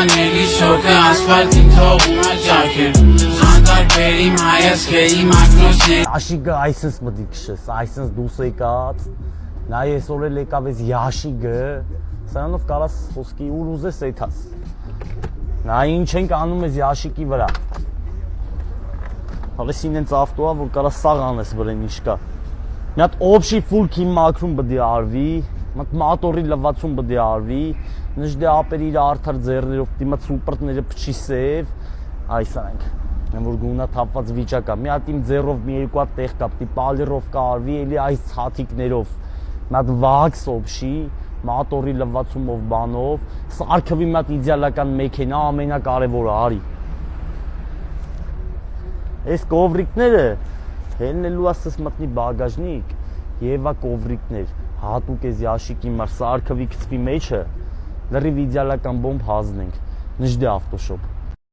Անելի շոկը ասվալտին թողում է ճակեր Անդար բերիմ հայասկերի մակնոսներ Աշիգը այսինս մտի կշես, այսինս դուս եկած Նա եսօր էլ եկավ ես յաշիգը Սրանով կարաս խոսքի ուր ուզես եթաս Նա ինչ ենք անում ես յաշիկի վրա Հավես ինենց ավտոա, որ կարաս սաղ անես վրեն ինչ կա Մի հատ օբշի ֆուլքի մակրում բդի արվի Մատ մատորի լվացում բդի արվի Նժդե ապերի իր արդար ձերներով դիմա սուպրտները պչի սև Այս անենք որ գունա թապված վիճակա մի հատ իմ ձեռով մի երկու հատ տեղ կապտի պալերով կարվի էլի այս ցաթիկներով մի հատ վաքս օբշի մատորի լվացումով բանով սարքվի մի հատ իդեալական մեքենա ամենակարևորը արի Այս կովրիկները հելնելու ասես մտնի բագաժնիկ Եվա կովրիկներ հատուկ ես յաշիկի մար սարքվի գծվի մեջը լրիվ իդեալական բոմբ հազնենք Նժդե ավտոշոպ